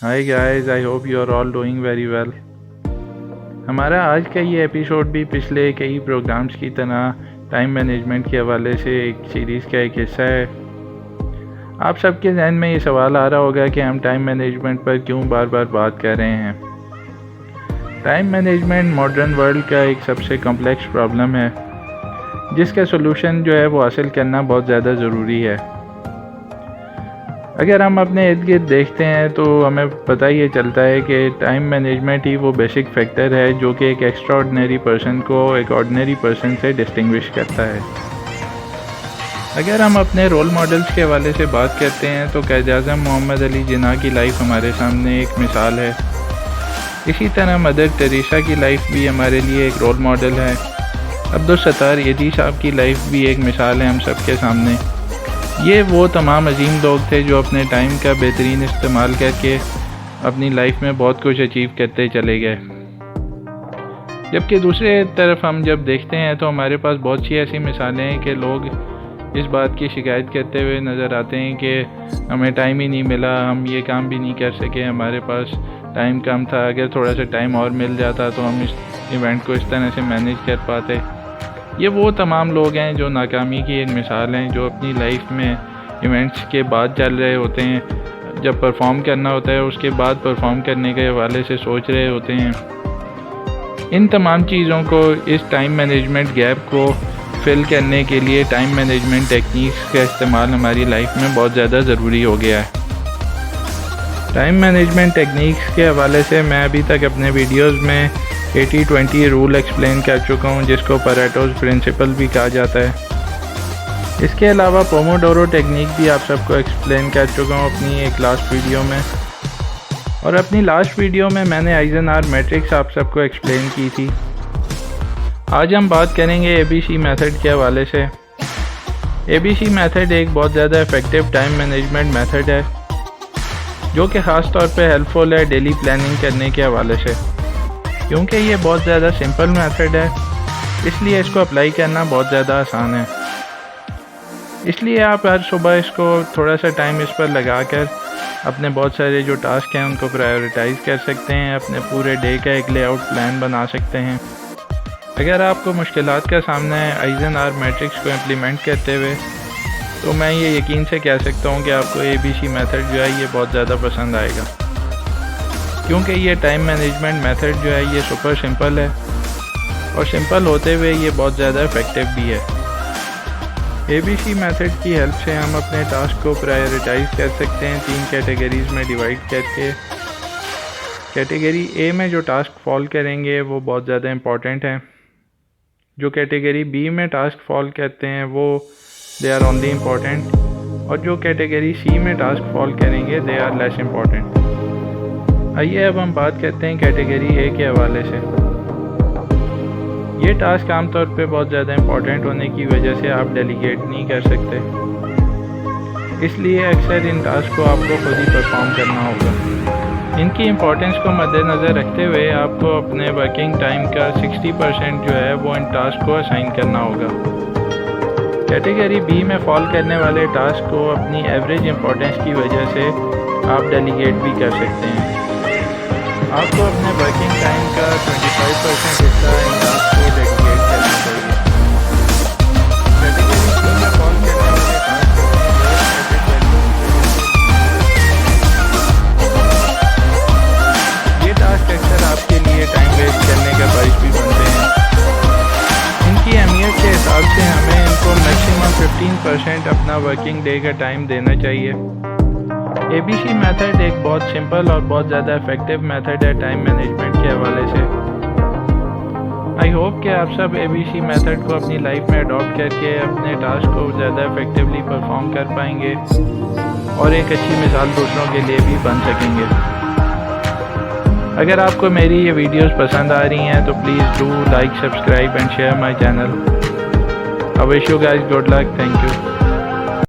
High guys, I hope you are all doing very well. ہمارا آج کا یہ ایپیسوڈ بھی پچھلے کئی پروگرامز کی طرح ٹائم مینجمنٹ کے حوالے سے ایک سیریز کا ایک حصہ ہے۔ آپ سب کے ذہن میں یہ سوال آ رہا ہوگا کہ ہم ٹائم مینجمنٹ پر کیوں بار بار بات کر رہے ہیں۔ ٹائم مینجمنٹ ماڈرن ورلڈ کا ایک سب سے کمپلیکس پرابلم ہے جس کا سولوشن جو ہے وہ حاصل کرنا بہت زیادہ ضروری ہے۔ اگر ہم اپنے ارد گرد دیکھتے ہیں تو ہمیں پتہ یہ چلتا ہے کہ ٹائم مینجمنٹ ہی وہ بیسک فیکٹر ہے جو کہ ایک ایکسٹرا آرڈنری پرسن کو ایک آرڈنری پرسن سے ڈسٹنگوش کرتا ہے۔ اگر ہم اپنے رول ماڈلز کے حوالے سے بات کرتے ہیں تو قائد اعظم محمد علی جناح کی لائف ہمارے سامنے ایک مثال ہے۔ اسی طرح مدر ٹریسا کی لائف بھی ہمارے لیے ایک رول ماڈل ہے۔ عبدالستار ایدھی صاحب کی لائف بھی ایک مثال ہے ہم سب کے سامنے۔ یہ وہ تمام عظیم لوگ تھے جو اپنے ٹائم کا بہترین استعمال کر کے اپنی لائف میں بہت کچھ اچیو کرتے چلے گئے۔ جبکہ دوسرے طرف ہم جب دیکھتے ہیں تو ہمارے پاس بہت سی ایسی مثالیں ہیں کہ لوگ اس بات کی شکایت کرتے ہوئے نظر آتے ہیں کہ ہمیں ٹائم ہی نہیں ملا، ہم یہ کام بھی نہیں کر سکے، ہمارے پاس ٹائم کم تھا، اگر تھوڑا سا ٹائم اور مل جاتا تو ہم اس ایونٹ کو اس طرح سے مینیج کر پاتے۔ یہ وہ تمام لوگ ہیں جو ناکامی کی ایک مثال ہیں، جو اپنی لائف میں ایونٹس کے بعد چل رہے ہوتے ہیں، جب پرفارم کرنا ہوتا ہے اس کے بعد پرفارم کرنے کے حوالے سے سوچ رہے ہوتے ہیں۔ ان تمام چیزوں کو، اس ٹائم مینجمنٹ گیپ کو فل کرنے کے لیے ٹائم مینجمنٹ ٹیکنیکس کا استعمال ہماری لائف میں بہت زیادہ ضروری ہو گیا ہے۔ ٹائم مینجمنٹ ٹیکنیکس کے حوالے سے میں ابھی تک اپنے ویڈیوز میں 80-20 رول ایکسپلین کر چکا ہوں، جس کو پیریٹوز پرنسپل بھی کہا جاتا ہے۔ اس کے علاوہ پوموڈورو ٹیکنیک بھی آپ سب کو ایکسپلین کر چکا ہوں اپنی ایک لاسٹ ویڈیو میں، اور اپنی لاسٹ ویڈیو میں میں نے آئزنہاور میٹرکس آپ سب کو ایکسپلین کی تھی۔ آج ہم بات کریں گے ABC میتھڈ کے حوالے سے۔ ABC میتھڈ ایک بہت زیادہ افیکٹو ٹائم مینجمنٹ میتھڈ ہے جو کہ خاص طور پہ ہیلپ فل ہے ڈیلی پلاننگ کرنے کے حوالے سے، کیونکہ یہ بہت زیادہ سمپل میتھڈ ہے، اس لیے اس کو اپلائی کرنا بہت زیادہ آسان ہے۔ اس لیے آپ ہر صبح اس کو تھوڑا سا ٹائم اس پر لگا کر اپنے بہت سارے جو ٹاسک ہیں ان کو پرائیورٹائز کر سکتے ہیں، اپنے پورے ڈے کا ایک لے آؤٹ پلان بنا سکتے ہیں۔ اگر آپ کو مشکلات کا سامنا ہے آئزنہاور میٹرکس کو امپلیمنٹ کرتے ہوئے، تو میں یہ یقین سے کہہ سکتا ہوں کہ آپ کو ABC میتھڈ جو ہے یہ بہت زیادہ پسند آئے گا، کیونکہ یہ ٹائم مینجمنٹ میتھڈ جو ہے یہ سپر سمپل ہے، اور سمپل ہوتے ہوئے یہ بہت زیادہ افیکٹو بھی ہے۔ ABC میتھڈ کی ہیلپ سے ہم اپنے ٹاسک کو پرائیورٹائز کر سکتے ہیں 3 کیٹیگریز میں ڈیوائڈ کر کے۔ کیٹیگری A میں جو ٹاسک فال کریں گے وہ بہت زیادہ امپورٹنٹ ہیں، جو کیٹیگری B میں ٹاسک فال کرتے ہیں وہ دے آر اونلی امپورٹنٹ، اور جو کیٹیگری C میں ٹاسک فال کریں گے دے آر لیس امپورٹنٹ۔ آئیے اب ہم بات کرتے ہیں کیٹیگری A کے حوالے سے۔ یہ ٹاسک عام طور پہ بہت زیادہ امپورٹنٹ ہونے کی وجہ سے آپ ڈیلیگیٹ نہیں کر سکتے، اس لیے اکثر ان ٹاسک کو آپ کو خود ہی پرفارم کرنا ہوگا۔ ان کی امپورٹنس کو مد نظر رکھتے ہوئے آپ کو اپنے ورکنگ ٹائم کا 60% جو ہے وہ ان ٹاسک کو اسائن کرنا ہوگا۔ کیٹیگری B میں فال کرنے والے ٹاسک کو اپنی ایوریج امپورٹنس کی وجہ سے آپ ڈیلیگیٹ بھی کر سکتے ہیں۔ آپ کو اپنے ورکنگ ٹائم کا 25% حصہ ان ٹاسک کو ڈیلیگیٹ کرنا چاہیے۔ کیٹیگری C میں فال کرنے والے ٹاسک یہ ٹاسک اکثر آپ کے لیے ٹائم ویسٹ کرنے کا باعث بھی بنتے ہیں۔ ان کی اہمیت کے حساب سے ہمیں ان کو میکسیمم 15% اپنا ورکنگ ڈے کا ٹائم دینا چاہیے۔ ABC میتھڈ ایک بہت سمپل اور بہت زیادہ افیکٹو میتھڈ ہے ٹائم مینجمنٹ کے حوالے سے۔ آئی ہوپ کہ آپ سب ABC میتھڈ کو اپنی لائف میں اڈاپٹ کر کے اپنے ٹاسک کو زیادہ افیکٹولی پرفارم کر پائیں گے، اور ایک اچھی مثال دوسروں کے لیے بھی بن سکیں گے۔ اگر آپ کو میری یہ ویڈیوز پسند آ رہی ہیں تو please do like, subscribe and share my channel. I wish you guys good luck. Thank you.